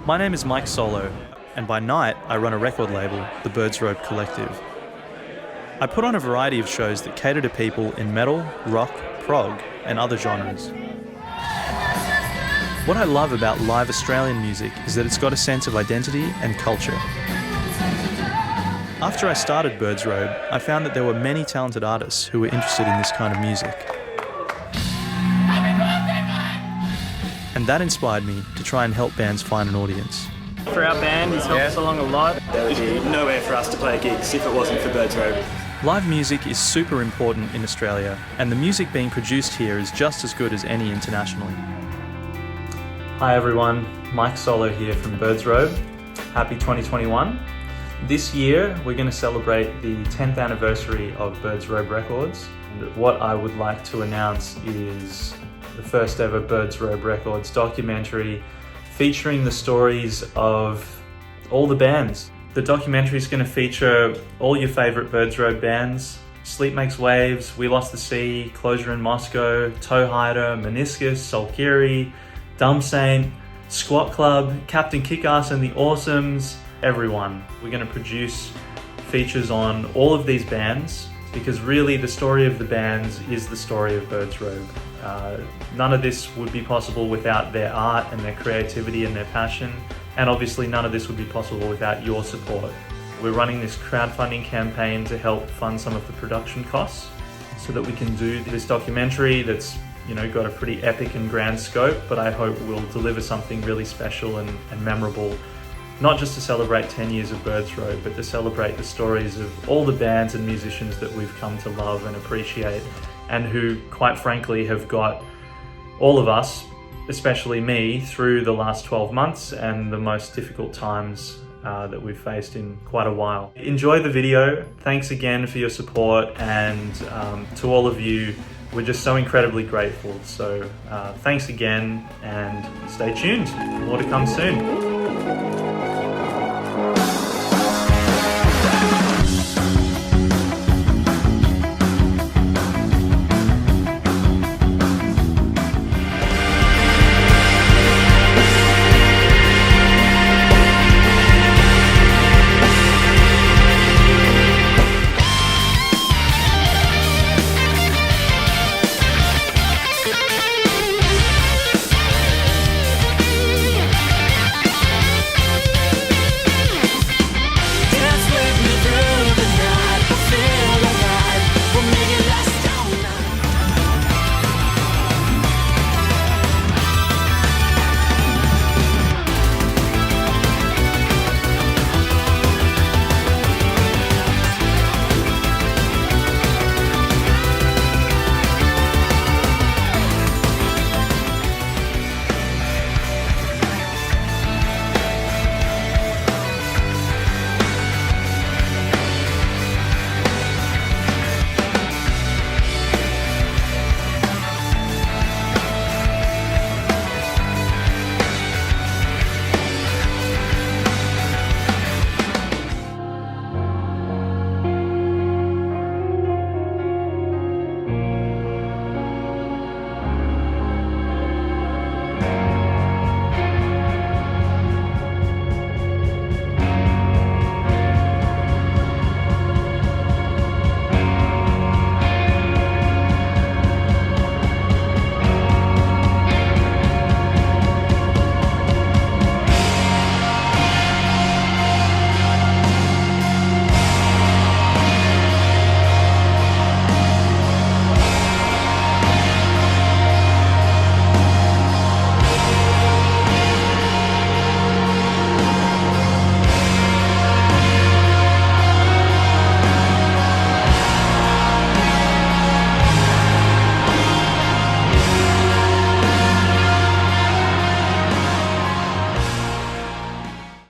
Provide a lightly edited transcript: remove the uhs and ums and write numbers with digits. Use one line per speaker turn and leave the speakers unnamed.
My name is Mike Solo, and by night I run a record label, the Robe Collective. I put on a variety of shows that cater to people in metal, rock, prog, and other genres. What I love about live Australian music is that it's got a sense of identity and culture. After I started Robe, I found that there were many talented artists who were interested in this kind of music. And that inspired me to try and help bands find an audience.
For our band, he's helped us along a lot.
There would be nowhere for us to play gigs if it wasn't for Robe.
Live music is super important in Australia, and the music being produced here is just as good as any internationally. Hi everyone, Mike Solo here from Robe. Happy 2021. This year we're going to celebrate the 10th anniversary of Robe Records. And what I would like to announce is the first ever Robe Records documentary featuring the stories of all the bands. The documentary is going to feature all your favourite Robe bands: Sleep Makes Waves, We Lost the Sea, Closure in Moscow, Toe Hider, Meniscus, Soulkiri, Dumb Saint, Squat Club, Captain Kickass and the Awesomes, everyone. We're going to produce features on all of these bands because really the story of the bands is the story of Robe. None of this would be possible without their art and their creativity and their passion, and obviously none of this would be possible without your support. We're running this crowdfunding campaign to help fund some of the production costs so that we can do this documentary that's got a pretty epic and grand scope, but I hope will deliver something really special and memorable, not just to celebrate 10 years of Robe, but to celebrate the stories of all the bands and musicians that we've come to love and appreciate, and who, quite frankly, have got all of us, especially me, through the last 12 months and the most difficult times that we've faced in quite a while. Enjoy the video. Thanks again for your support, and to all of you, we're just so incredibly grateful. So thanks again, and stay tuned. More to come soon.